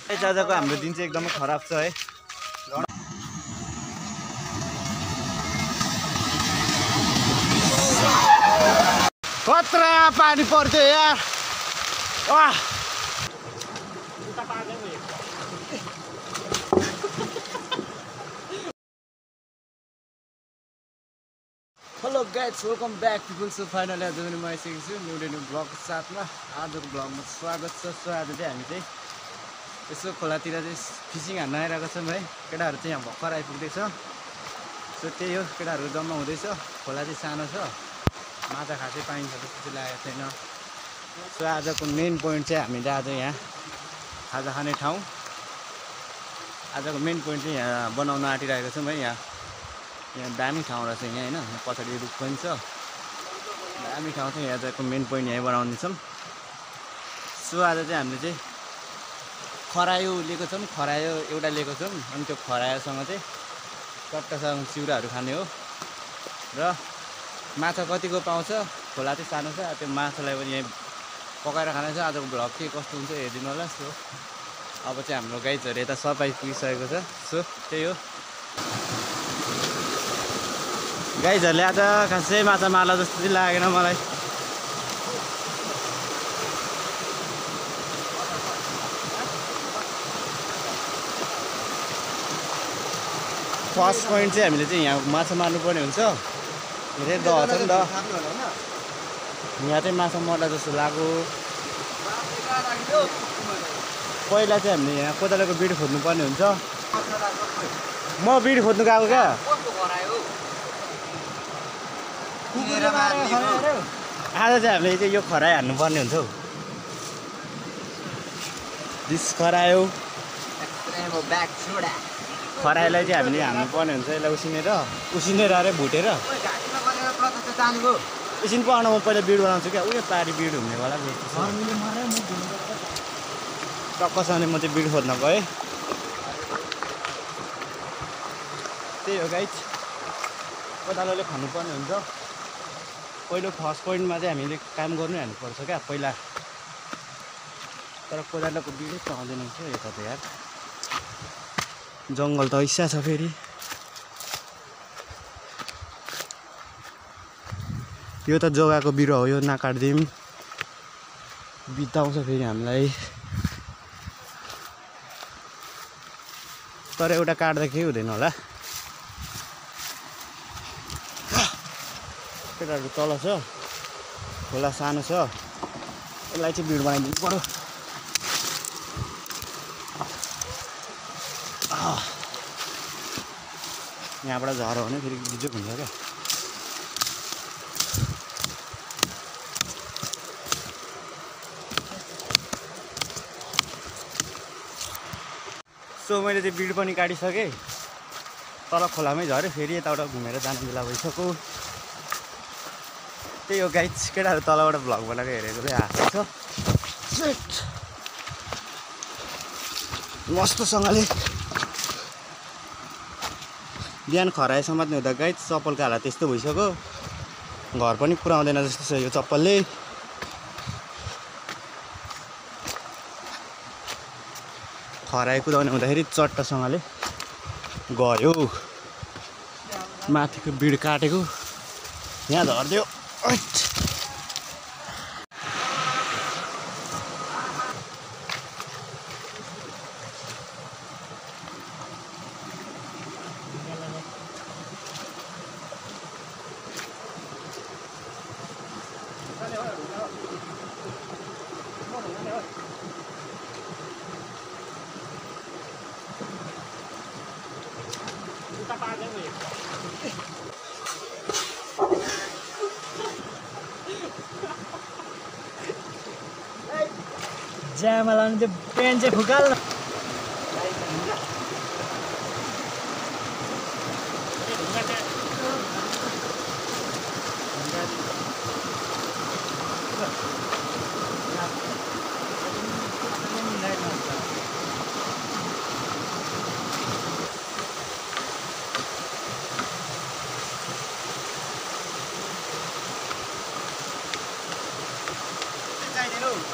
आजको हाम्रो दिन चाहिँ एकदमै खराब छ है। कत्रा पानी पर्थ्यो यार। Hello guys, welcome back people. So finally आज पनि म आइसकेको छु न्यू ब्लगको साथमा। आजको ब्लगमा स्वागत छ। सो आज चाहिँ हामी चाहिँ यसो खोलातिर चाहिँ फिसिङ हान्न आइरहेको छौँ है। केटाहरू चाहिँ यहाँ भर्खर आइपुग्दैछ। सो त्यही हो, केटाहरू जम्मा हुँदैछ। खोला चाहिँ सानो छ, माछा खासै पाइन्छ जस्तो चाहिँ लागेको छैन। सो आजको मेन पोइन्ट चाहिँ हामीले आज यहाँ खाजा खाने ठाउँ, आजको मेन पोइन्ट चाहिँ यहाँ बनाउन आँटिरहेको छौँ है। यहाँ दामी ठाउँ रहेछ यहाँ होइन, पछाडि रुख पनि छ, दामी ठाउँ छ। यहाँ चाहिँ मेन पोइन्ट यहीँ बनाउँदैछौँ। सो आज चाहिँ हामीले चाहिँ खरायो लिएको छौँ, खरायो एउटा लिएको छौँ। अनि त्यो खरायोसँग चाहिँ चट्टासँग चिउराहरू खाने हो। र माछा कतिको पाउँछ, खोला चाहिँ सानो छ, त्यो माछालाई पनि यहीँ पकाएर खाने छ। आजको भ्लग के कस्तो हुन्छ हेरिदिनु होला। सो अब चाहिँ हाम्रो गाइजहरू यता सब आइपुगिसकेको छ। सो त्यही हो, गाइजहरूले आज खासै माछा मार्ला जस्तो चाहिँ लागेन मलाई। फर्स्ट पोइन्ट चाहिँ हामीले चाहिँ यहाँ माछा मार्नुपर्ने हुन्छ। धेरै दह छ नि त, यहाँ चाहिँ माछा मर्ला जस्तो लाग्यो। पहिला चाहिँ हामीले यहाँ कोदालोको बिड खोज्नुपर्ने हुन्छ। म बिड खोज्नु गएको क्या, आज चाहिँ हामीले चाहिँ यो खरायो हान्नुपर्ने हुन्छ हौ। दिस खरायो, खरायोलाई चाहिँ हामीले हान्नुपर्ने हुन्छ। यसलाई उसिनेर अरे भुटेर एकछिन पो आउनु। म पहिला बिड बनाउँछु क्या, उयो पारी बिड हुनेवाला जस्तो छ। टक्कसँगले म चाहिँ बिड खोज्न गएँ। त्यही हो गाइज, कोदालोले खानुपर्ने हुन्छ। पहिलो फर्स्ट पोइन्टमा चाहिँ हामीले काम गर्नु हाल्नुपर्छ क्या पहिला। तर कोदालोको बिडै पाउँदैन थियो यता त यार, जङ्गल त ऐसा छ। फेरि यो त जग्गाको बिरुवा हो, यो नकाट्दिउँ बिताउँछ फेरि हामीलाई। तर एउटा काट्दा केही हुँदैन होला। केटाहरू तल छ, खोला सानो छ, यसलाई चाहिँ भिड बनाइदिनु पर्यो। यहाँबाट झऱ्यो भने फेरि बिजोक हुन्छ क्या। सो मैले चाहिँ बिड पनि काटिसकेँ, तल खोलामै झऱ्यो। फेरि यताबाट घुमेर जाने बेला भइसक्यो। त्यही हो गाइज, केटाहरू तलबाट भ्लग बनाएको हेरेको चाहिँ हाँस्छ मस्तसँगले। बिहान खरायो समात्ने हुँदा गाइज चप्पलको हालत त्यस्तो भइसक्यो, घर पनि पुऱ्याउँदैन जस्तो छ यो चप्पलले। खरायो कुदाउने हुँदाखेरि चट्टासँगले गयो। माथिको बिड काटेको यहाँ झरिदियो। जामा लाउने त्यो पेन्ट चाहिँ फुकाल्न।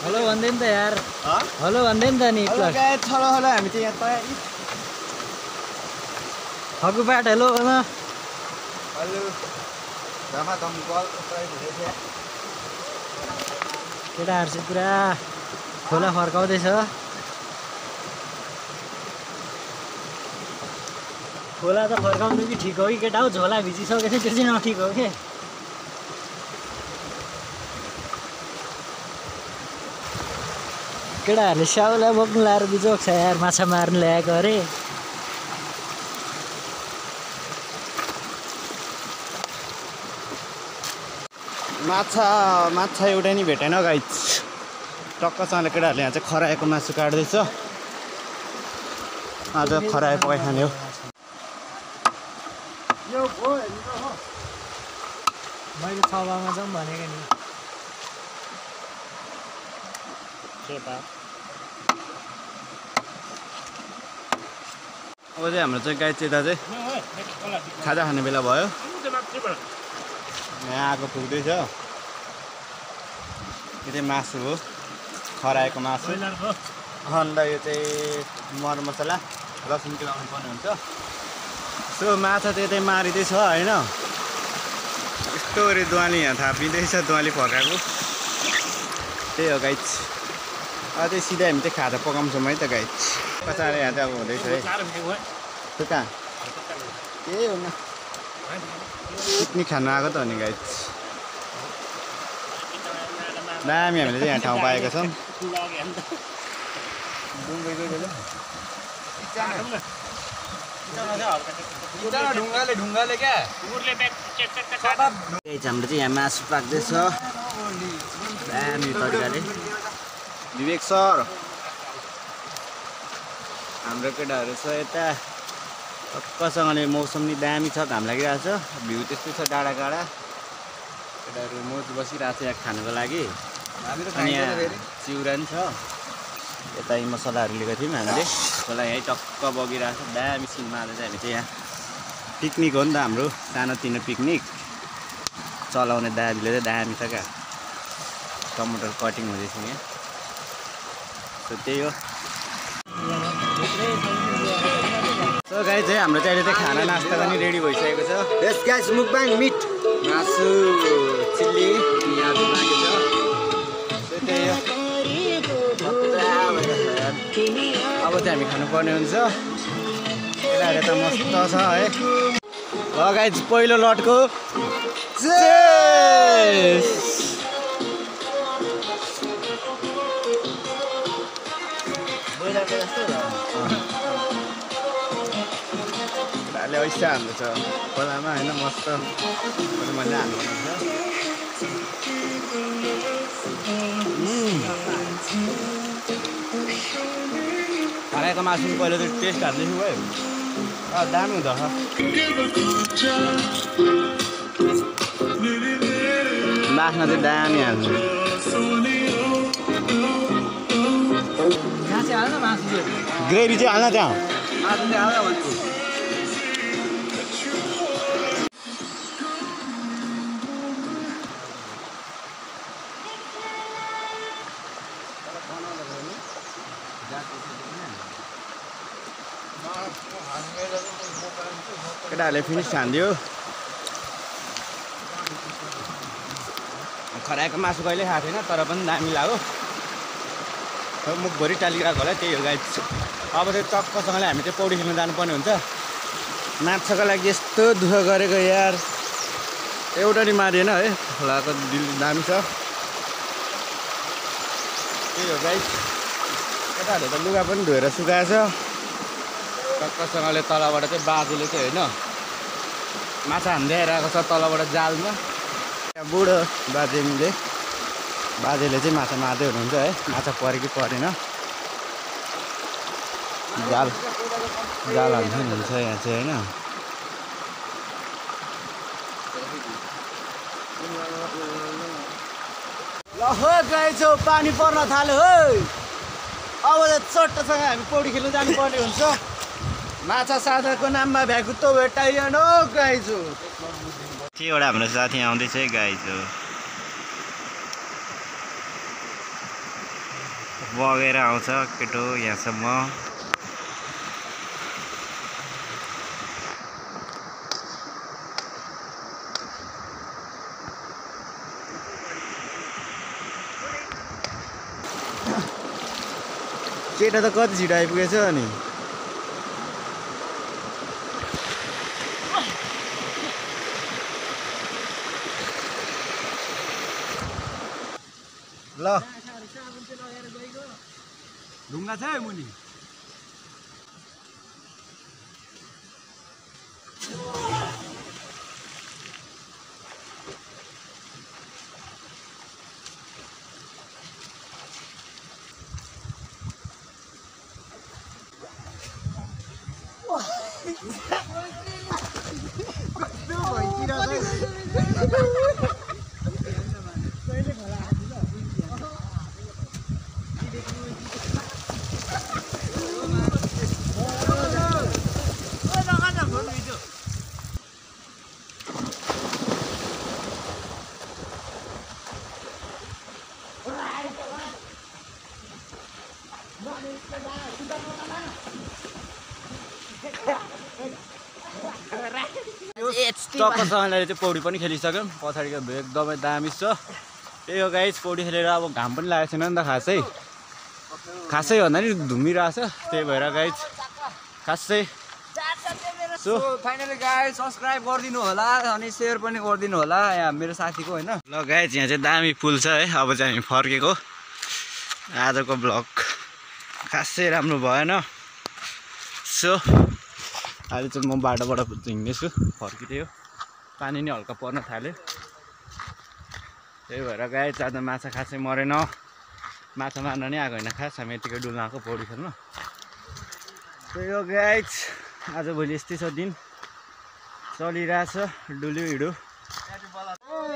हेलो भन्दै नि त यार हाँ? हेलो भन्दै नि त नि हेलो गाइस हेलो हेलो हामी चाहिँ यहाँ तयारी फगुबाट हेलो भन हेलो रामा दम कल तयारी हुँदैछ केटाहरू चाहिँ पुरा खोला फर्काउँदैछ खोला त फर्काउनु कि ठिक हो कि केटा हो झोला भिजिसकेको थियो त्यो चाहिँ नठिक हो के केटाहरूले स्याउला बोक्नु लाएर बिजोग छ यार माछा मार्नु ल्याएको अरे माछा एउटा नि भेटेन गाइस टक्कसँगले केटाहरूले यहाँ चाहिँ खराएको मासु काट्दैछ आज खरायो पकाइ खाने हो मैले छबामा जाउँ भनेको नि अब चाहिँ हाम्रो चाहिँ गाइस यता चाहिँ खाजा खाने बेला भयो यहाँ आगो पुग्दैछ यो चाहिँ मासु हो खराएको मासु अन्त यो चाहिँ मरमसला लसुन केलाउनु पर्ने हुन्छ सो माछा चाहिँ यतै मारिँदैछ होइन यस्तो गरी दुवाली यहाँ थापिँदैछ दुवाली फर्काएको त्यही हो गाइस अझै सिधै हामी चाहिँ खाजा पकाउँछौँ है त गाइस कचाएर यहाँ चाहिँ अब हुँदैछ है त्यो कहाँ केही हुन्न पिकनिक खानु आएको त हो नि गाइस दामी हामीले चाहिँ यहाँ ठाउँ पाएको छौँ ढुङ्गाले क्या हाम्रो चाहिँ यहाँ मासु पाक्दैछ दामी तरिकाले विवेक सर हाम्रो केटाहरू छ यता टक्कसँगले मौसम नि दामी छ घाम लागिरहेको छ भ्यू त्यस्तो छ डाँडा काँडा केटाहरू मोज बसिरहेको छ यहाँ खानुको लागि अनि यहाँ चिउरा नि छ यता यी मसलाहरू लिएको थियौँ हामीले खोला यहीँ टक्क बगिरहेको छ दामी सिनमा आज चाहिँ हामी चाहिँ यहाँ पिकनिक हो नि त हाम्रो सानोतिनो पिकनिक चलाउने दाजुले चाहिँ दामी छ क्या टमाटर कटिङ हुँदैछ यहाँ सो त्यही हो सो गाइस चाहिँ हाम्रो चाहिँ अहिले चाहिँ खाना नास्ता पनि रेडी भइसकेको छ यस गाइस मुकबाङ मिट मासु चिल्ली पियाज लागेको छ सो त्यही हो अब चाहिँ हामी खानुपर्ने हुन्छ केटाहरू त मस्त छ है ल गाइस पहिलो लटको केटाहरूले ऐसा हाल्नु छ खोलामा होइन मस्त मैले हाल्नुपर्छ खराएको मासु पहिला चाहिँ टेस्ट हाल्दैछु भयो दामी हुँदो बाख्ना चाहिँ दामी हाल्नु ग्रेभी चाहिँ हाल्न त्यहाँ केटाहरूले फिनिस हान्दियो खराएको मासु कहिले खाएको थिएन तर पनि दामी लाग्यो मुखभरि टालिरहेको होला त्यही हो गाइस अब चाहिँ टक्कसँगले हामी चाहिँ पौडी खेल्न जानुपर्ने हुन्छ माछाको लागि यस्तो दुःख गरेको यार एउटा नि मारिएन है खोलाको दिल दामी छ त्यही हो गाइस केटाहरूले त लुगा पनि धोएर सुकाएछ टक्कसँगले तलबाट चाहिँ बाजेले चाहिँ होइन माछा हान्दै आइरहेको छ तलबाट जालमा बुढो बाजेले चाहिँ माछा मार्दै हुनुहुन्छ है माछा पऱ्यो कि परेन जाल हाल्नु हुन्छ यहाँ चाहिँ होइन ल हो गाइस पानी पर्न थाल्यो है अब चट्टसँग हामी पौडी खेल्नु जानुपर्ने हुन्छ माछा साथको नाममा भ्याकुत्तो भेटाइएन गाइस एउटा हाम्रो साथी आउँदैछ है गाइस बगेर आउँछ केटो यहाँसम्म। केटा त कति छिटो आइपुगेछ अनि। ल ढुङ्गा छ है मुनि। टक्कसँगले चाहिँ पौडी पनि खेलिसक्यौँ। पछाडिको भ्यू एकदमै दामी छ। त्यही हो गाइस, पौडी खेलेर अब घाम पनि लागेको छैन नि त खासै भन्दा नि धुमिरहेछ। त्यही भएर गाइस खासै सो फाइनली गाइस सब्सक्राइब गरिदिनु होला अनि सेयर पनि गरिदिनु होला यहाँ मेरो साथीको होइन। ल गाइस यहाँ चाहिँ दामी पुल छ है। अब चाहिँ हामी फर्केको। आजको ब्लग खासै राम्रो भएन। सो अहिले चाहिँ म बाटोबाट हिँड्दैछु फर्किँदै हो। पानी नि हल्का पर्न थाल्यो। त्यही भएर गाइस आज माछा खासै मरेन। माछा मार्न नै आएको होइन खास, हामी यतिकै डुल्न आएको पौडी खेल्न। त्यही हो गाइस, आजभोलि यस्तै छ दिन चलिरहेछ डुल्यो हिँड्यो।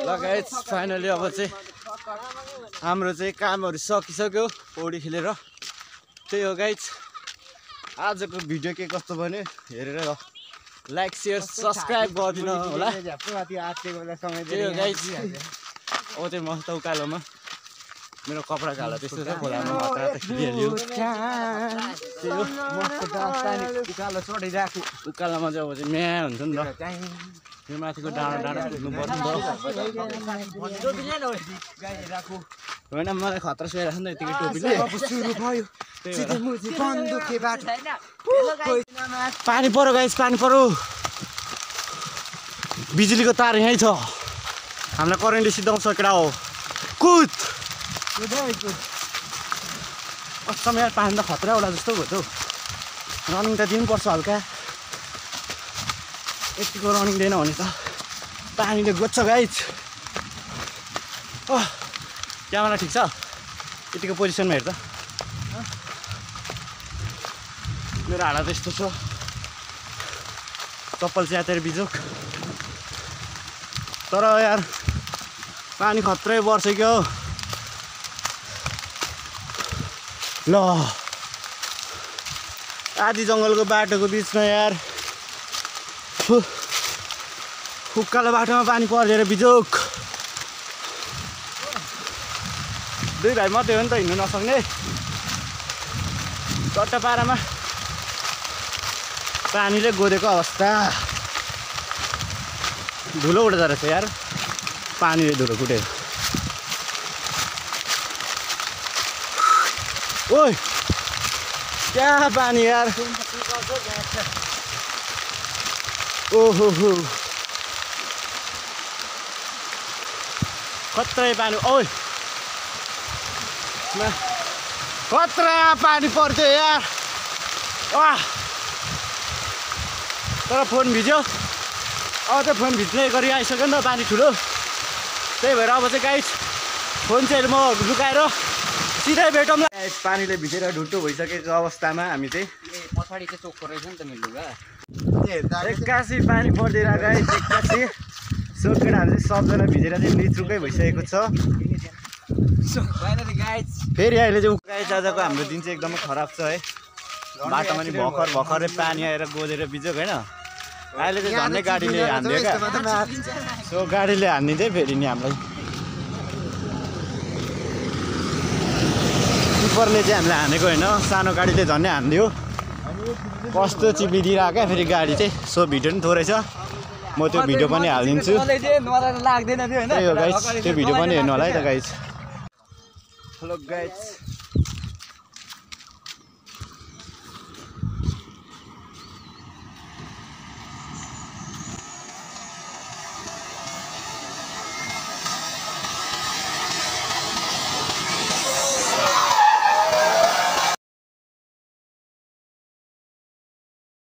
ल गाइस फाइनली अब चाहिँ हाम्रो चाहिँ कामहरू सकिसक्यो पौडी खेलेर। त्यही हो गाइस, आजको भिडियो के कस्तो बन्यो हेरेर लाइक सेयर सब्सक्राइब गरिदिनु होला। त्यही हो गाइस, अब चाहिँ म त उकालोमा मेरो कपडा कालो त्यस्तो छ खोलामा मात्र त खेलिहाल्यो। उकालो चढिरहेको उकालोमा चाहिँ अब चाहिँ म्या हुन्छ नि त। यो माथिको डाँडा डाँडा पुग्नु पर्छ नि त। होइन मलाई खतरा सुहाइरहेको छ नि त यतिकै टोपीले। पानी पऱ्यो गाइस, पानी पऱ्यो। बिजुलीको तार यहीँ छ, हामीलाई करेन्टले सिधाउँछ केटा हो। कुद समय यार, पानी त खतरा होला जस्तो भयो त हौ। रनिङ त दिनुपर्छ हल्का, यतिको रनिङ दिएन भने त पानीले गोज्छ गाइस। क्यामेरा ठिक छ यतिको पोजिसनमा हेर्दा। मेरो हालत यस्तो छ, चप्पल च्यातेर बिजोक। तर यार पानी खत्रै पर्छ क्या हो। ल आधी जङ्गलको बाटोको बिचमा यार उकालो बाटोमा पानी परेर बिजोक। दुई भाइ मात्रै हो नि त हिँड्नु नसक्ने। चट्टा पारामा पानीले गोदेको अवस्था। धुलो उड्दो रहेछ यार, पानीले धुलो कुट्यो। ओइ क्या पानी यार, ओहो हो खत्रै पानी। ओइ खतरा पानी पर्थ्यो यार। तर फोन भिज्यो। अब त फोन भिज्ने गरी आइसक्यो नि त पानी ठुलो। त्यही भएर अब चाहिँ गाइस फोन चाहिँ म लुकाएर सिधै भेटौँला। पानीले भिजेर ढुट्टो भइसकेको अवस्थामा हामी चाहिँ पछाडि चाहिँ चोखो रहेछ नि त मेरो लुगा। एक्कासी पानी पर्दैन गाइस, एक्कासी। सो केटाहरू चाहिँ सबजना भिजेर चाहिँ निचुकै भइसकेको छ। फेरि अहिले चाहिँ गाइस आजको हाम्रो दिन चाहिँ एकदमै खराब छ है। बाटोमा नि भर्खरै पानी आएर गोदेर बिजोक होइन। अहिले चाहिँ झन्डै गाडीले हानिदियो क्या। सो गाडीले हानिदिँदै फेरि नि हामीलाई टिप्परले चाहिँ हामीलाई हानेको होइन सानो गाडीले झन्डै हानिदियो कस्तो चिपिदिरहेको क्या फेरि गाडी चाहिँ सो भिडियो पनि थोरै छ म त्यो भिडियो पनि हालिदिन्छु लाग्दैन थियो होइन त्यही हो गाइस त्यो भिडियो पनि हेर्नु होला है त गाइस हेलो गाइस